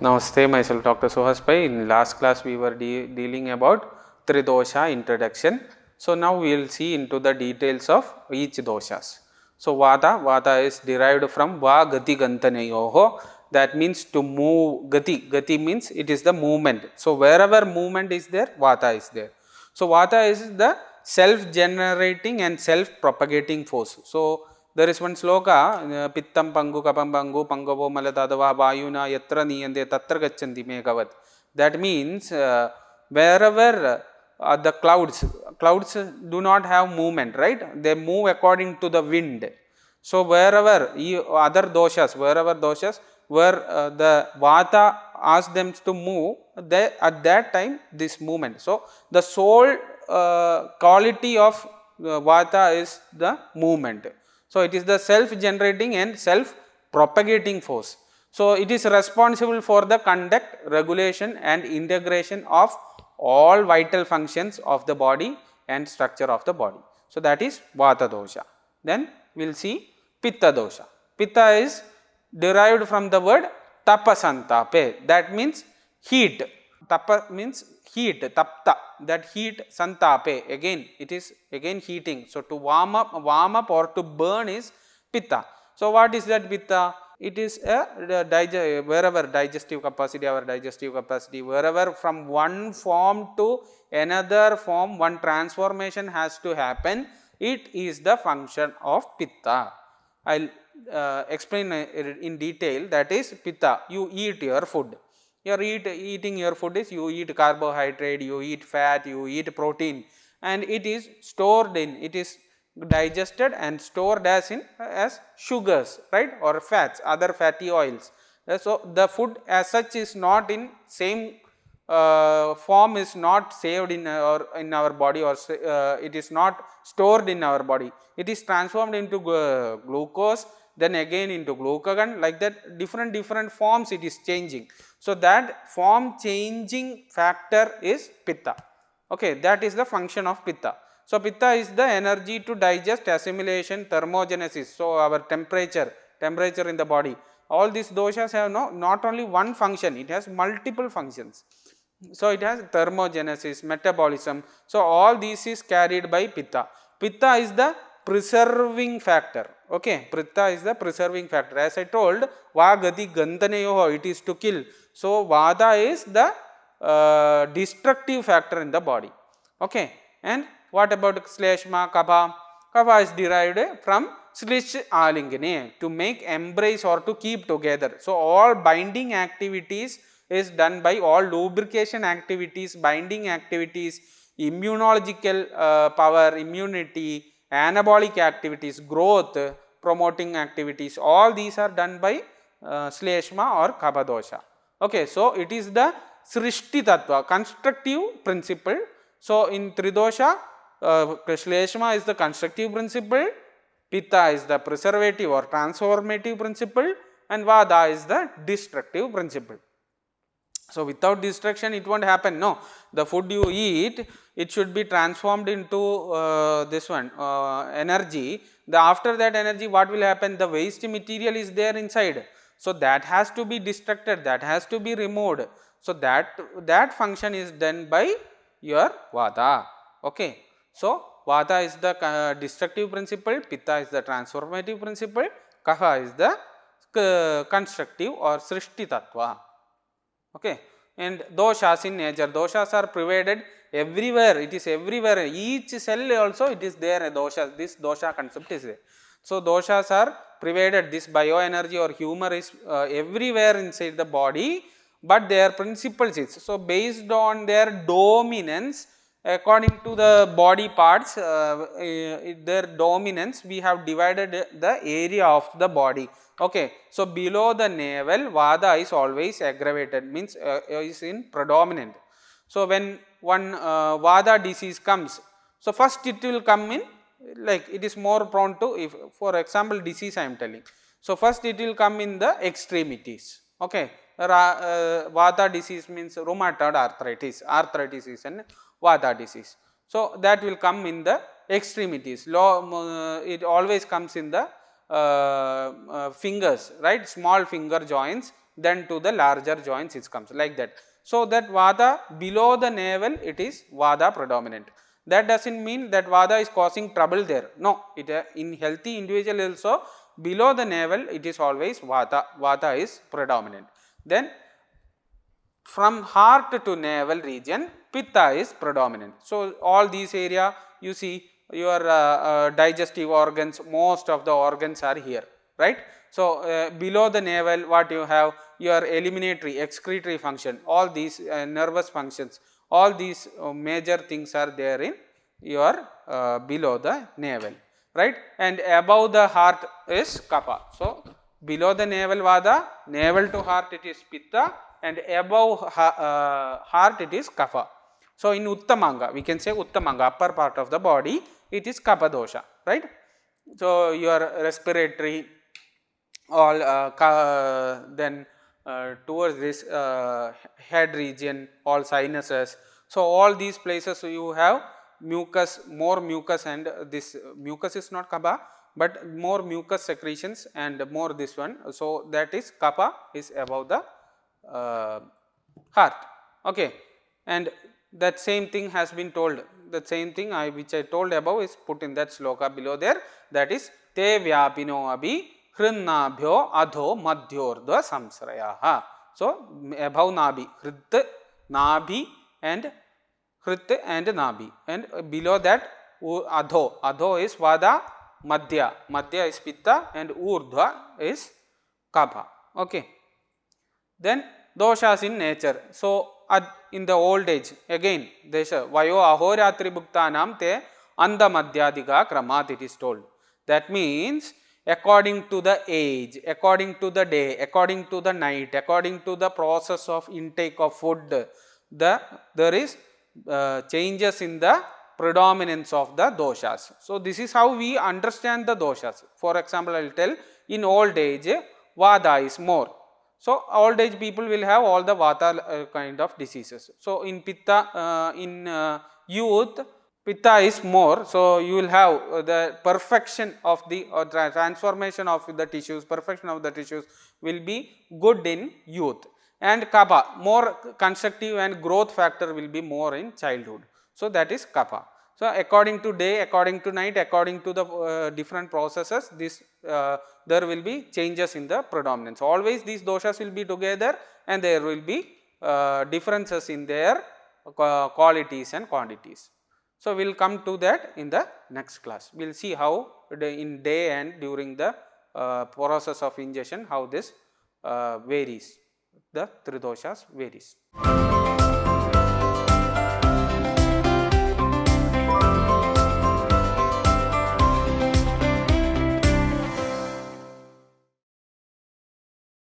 Namaste, myself Dr. Suhas. In last class we were dealing about Tridosha introduction. So now we will see into the details of each doshas. So Vata is derived from Va Gati Gantanayoho, that means to move. Gati means it is the movement. So wherever movement is there, Vata is there. So Vata is the self generating and self propagating force. So there is one sloka, Pittam Pangu Kapam Pangu Pangavo Maladadava Vayuna Yatra Niyande Tatra Gachanti Megavad. That means wherever the clouds do not have movement, right? They move according to the wind. So wherever other doshas, where the Vata asks them to move, at that time this movement. So the sole quality of Vata is the movement. So it is the self generating and self propagating force. So it is responsible for the conduct, regulation and integration of all vital functions of the body and structure of the body. So that is Vata dosha. Then we will see Pitta dosha. Pitta is derived from the word tapasantape, that means heat. Tapa means heat, tapta, that heat, santape, again it is again heating. So to warm up or to burn is Pitta. So what is that Pitta? It is wherever digestive capacity, wherever from one form to another form, one transformation has to happen, it is the function of Pitta. I will explain in detail. That is Pitta. You eat your food. Eating your food is you eat carbohydrate, you eat fat, you eat protein, and it is stored in, it is digested and stored as sugars, right, or fats, other fatty oils. So the food as such is not in same form, is not saved in our body, or it is not stored in our body. It is transformed into glucose, then again into glucagon, like that different forms it is changing. So that form changing factor is Pitta. Okay, that is the function of Pitta. So Pitta is the energy to digest, assimilation, thermogenesis. So our temperature in the body. All these doshas have not only one function, it has multiple functions. So it has thermogenesis, metabolism. So all this is carried by Pitta. Pitta is the preserving factor. Okay, Pitta is the preserving factor. As I told, Va Gati Gantanayoho, it is to kill. So Vata is the destructive factor in the body. Okay, and what about Shleshma, Kapha? Kapha is derived from Shlish Alingane, to make embrace or to keep together. So all binding activities is done by, all lubrication activities, binding activities, immunological power, immunity, anabolic activities, growth promoting activities, all these are done by Shleshma or Kapha dosha. Okay, so it is the Srishti Tattva, constructive principle. So in Tridosha, Shleshma is the constructive principle, Pitta is the preservative or transformative principle, and Vata is the destructive principle. So without destruction it won't happen. No, the food you eat, it should be transformed into this one energy. After that energy, what will happen? The waste material is there inside. So that has to be destructed, that has to be removed. So that function is done by your Vata. Okay. So Vata is the destructive principle, Pitta is the transformative principle, Kapha is the constructive or Srishti Tattva. Okay. And doshas in nature, doshas are provided everywhere, it is everywhere, each cell also it is there, a dosha, this dosha concept is there. So doshas are provided, this bioenergy or humor is everywhere inside the body, but their principles is, so based on their dominance, according to the body parts, their dominance, we have divided the area of the body. Okay, so below the navel, Vata is always aggravated, means is in predominant. So when one Vata disease comes, so first it will come in, like it is more prone to, if for example disease I am telling. So first it will come in the extremities. Okay, Vata disease means rheumatoid arthritis. Arthritis is an Vata disease. So that will come in the extremities. It always comes in the fingers, right, small finger joints, then to the larger joints it comes like that. So, that vata below the navel it is vata predominant. That does not mean that vata is causing trouble there. No, it in healthy individual also below the navel it is always vata is predominant. Then from heart to navel region pitta is predominant. So, all these area you see your digestive organs, most of the organs are here, right. So, below the navel what you have, your eliminatory, excretory function, all these nervous functions, all these major things are there in your below the navel, right, and above the heart is kapha. So, below the navel vata, navel to heart it is pitta, and above heart it is kapha. So, in uttamanga we can say uttamanga, upper part of the body, it is kapha dosha, right. So, your respiratory all then towards this head region, all sinuses. So, all these places you have mucus, more mucus, and this mucus is not kapha, but more mucus secretions and more this one. So, that is kapha is above the heart, okay. And that same thing has been told, the same thing which I told above is put in that sloka below there, that is te vyapino abhi hrinnabhyo adho madhyordva samsrayaha. So, above nabhi, hrit, nabhi and hrit and nabhi, and below that adho is vada, madhya is pitta, and urdhva is kapha, okay. Then doshas in nature. So, in the old age again desha vayo ahoratri bhuktanam te anda madhyadika kramat it is told. That means according to the age, according to the day, according to the night, according to the process of intake of food, there is changes in the predominance of the doshas. So, this is how we understand the doshas. For example, I will tell, in old age vada is more. So, old age people will have all the vata kind of diseases. So, in pitta, in youth, pitta is more. So, you will have the perfection of the transformation of the tissues, perfection of the tissues will be good in youth, and kapha, more constructive and growth factor will be more in childhood. So, that is kapha. So, according to day, according to night, according to the different processes, this there will be changes in the predominance. Always these doshas will be together, and there will be differences in their qualities and quantities. So, we will come to that in the next class. We will see how in day and during the process of ingestion, how this varies, the Tridoshas varies.